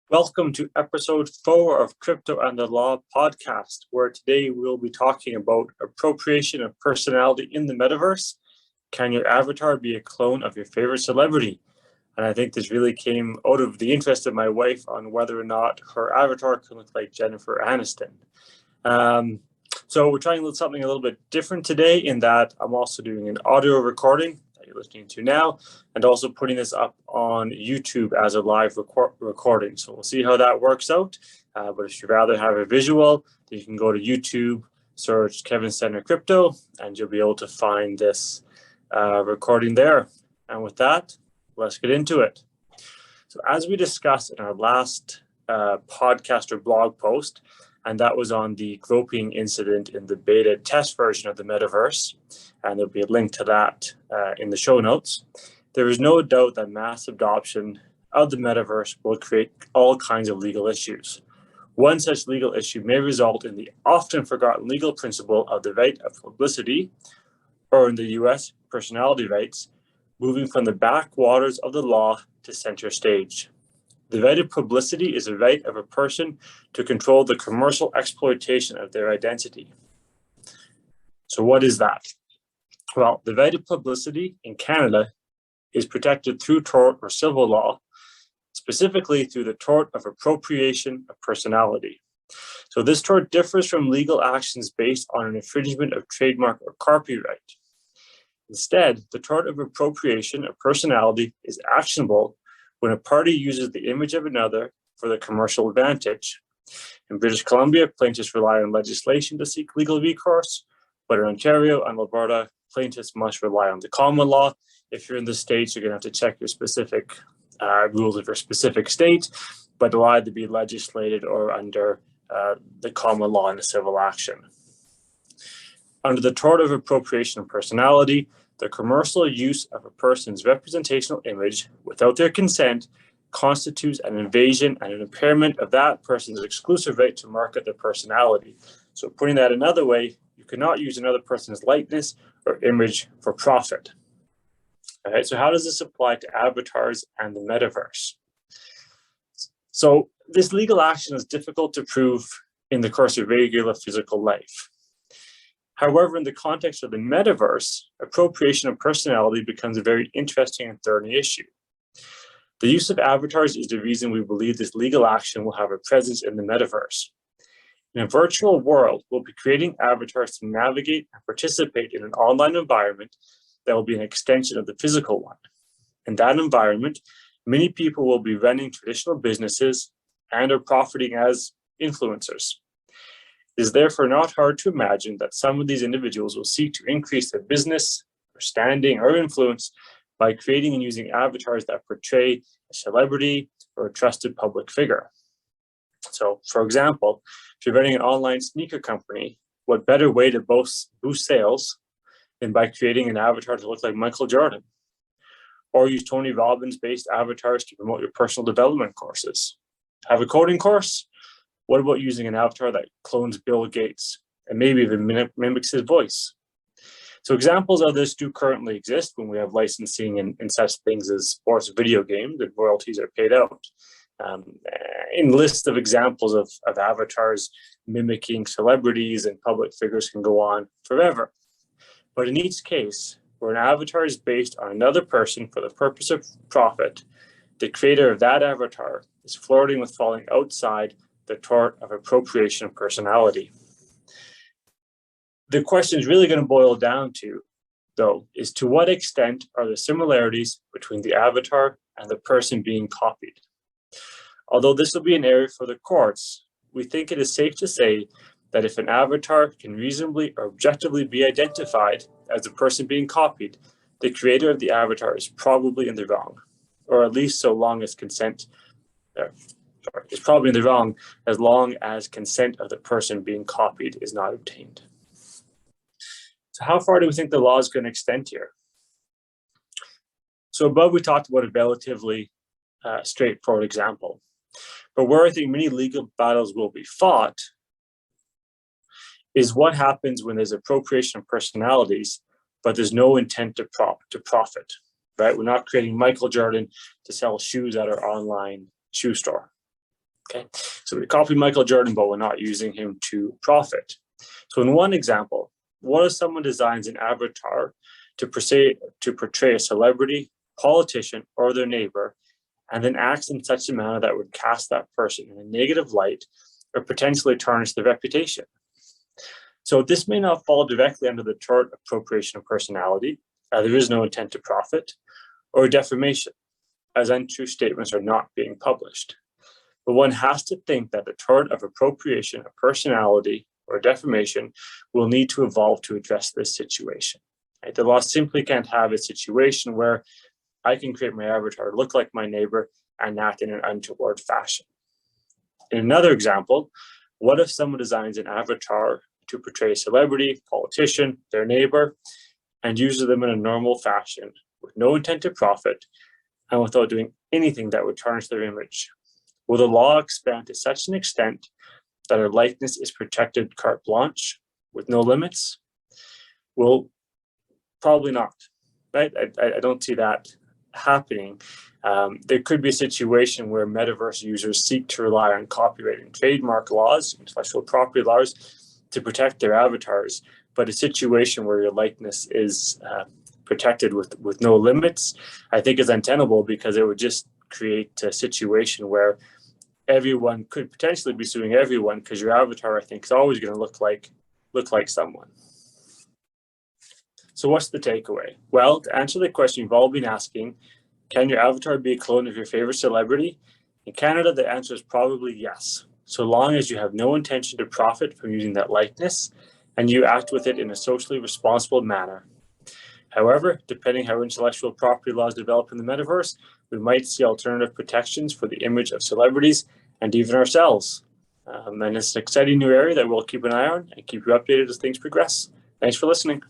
Welcome to episode 4 of Crypto and the Law podcast, where today we'll be talking about appropriation of personality in the metaverse. Can your avatar be a clone of your favorite celebrity? And I think this really came out of the interest of my wife on whether or not her avatar can look like Jennifer Aniston. So we're trying something a little bit different today in that I'm also doing an audio recording that you're listening to now, and also putting this up on YouTube as a live recording. So we'll see how that works out. But if you'd rather have a visual, you can go to YouTube, search Kevin Center Crypto, and you'll be able to find this recording there. And with that, let's get into it. So as we discussed in our last podcast or blog post, and that was on the groping incident in the beta test version of the metaverse, and there'll be a link to that in the show notes. There is no doubt that mass adoption of the metaverse will create all kinds of legal issues. One such legal issue may result in the often forgotten legal principle of the right of publicity, or in the US, personality rights, moving from the backwaters of the law to center stage. The right of publicity is the right of a person to control the commercial exploitation of their identity. So what is that? Well, the right of publicity in Canada is protected through tort or civil law, specifically through the tort of appropriation of personality. So this tort differs from legal actions based on an infringement of trademark or copyright. Instead, the tort of appropriation of personality is actionable when a party uses the image of another for the commercial advantage. In British Columbia, plaintiffs rely on legislation to seek legal recourse, but in Ontario and Alberta, plaintiffs must rely on the common law. If you're in the States, you're going to have to check your specific rules of your specific state, but they'll either be legislated or under the common law in a civil action. Under the tort of appropriation of personality, the commercial use of a person's representational image without their consent constitutes an invasion and an impairment of that person's exclusive right to market their personality. So putting that another way, you cannot use another person's likeness or image for profit. All right, so how does this apply to avatars and the metaverse? So this legal action is difficult to prove in the course of regular physical life. However, in the context of the metaverse, appropriation of personality becomes a very interesting and thorny issue. The use of avatars is the reason we believe this legal action will have a presence in the metaverse. In a virtual world, we'll be creating avatars to navigate and participate in an online environment that will be an extension of the physical one. In that environment, many people will be running traditional businesses and are profiting as influencers. It is therefore not hard to imagine that some of these individuals will seek to increase their business or standing or influence by creating and using avatars that portray a celebrity or a trusted public figure. So, for example, if you're running an online sneaker company, what better way to boost sales than by creating an avatar to look like Michael Jordan? Or use Tony Robbins-based avatars to promote your personal development courses. Have a coding course? What about using an avatar that clones Bill Gates and maybe even mimics his voice? So examples of this do currently exist when we have licensing in such things as sports video games and royalties are paid out. In lists of examples of avatars mimicking celebrities and public figures can go on forever. But in each case, where an avatar is based on another person for the purpose of profit, the creator of that avatar is flirting with falling outside the tort of appropriation of personality. The question is really going to boil down to, though, is to what extent are the similarities between the avatar and the person being copied? Although this will be an area for the courts, we think it is safe to say that if an avatar can reasonably or objectively be identified as the person being copied, the creator of the avatar is probably in the wrong, or at least so long as consent is probably in the wrong as long as consent of the person being copied is not obtained. So how far do we think the law is going to extend here? So above we talked about a relatively straightforward example, but where I think many legal battles will be fought is what happens when there's appropriation of personalities, but there's no intent to profit, right? We're not creating Michael Jordan to sell shoes at our online shoe store. Okay, so we copy Michael Jordan, but we're not using him to profit. So in one example, what if someone designs an avatar to portray a celebrity, politician, or their neighbor, and then acts in such a manner that would cast that person in a negative light or potentially tarnish their reputation? So this may not fall directly under the tort appropriation of personality, there is no intent to profit, or defamation, as untrue statements are not being published. But one has to think that the tort of appropriation of personality or defamation will need to evolve to address this situation. Right? The law simply can't have a situation where I can create my avatar, look like my neighbor, and act in an untoward fashion. In another example, what if someone designs an avatar to portray a celebrity, politician, their neighbor, and uses them in a normal fashion with no intent to profit and without doing anything that would tarnish their image? Will the law expand to such an extent that our likeness is protected carte blanche with no limits? Well, probably not, right? I don't see that happening. There could be a situation where metaverse users seek to rely on copyright and trademark laws, intellectual property laws, to protect their avatars, but a situation where your likeness is protected with no limits, I think is untenable, because it would just create a situation where everyone could potentially be suing everyone, because your avatar, I think, is always going to look like someone. So what's the takeaway? Well, to answer the question you've all been asking, can your avatar be a clone of your favorite celebrity? In Canada, the answer is probably yes, so long as you have no intention to profit from using that likeness and you act with it in a socially responsible manner. However, depending how intellectual property laws develop in the metaverse, we might see alternative protections for the image of celebrities and even ourselves. And it's an exciting new area that we'll keep an eye on and keep you updated as things progress. Thanks for listening.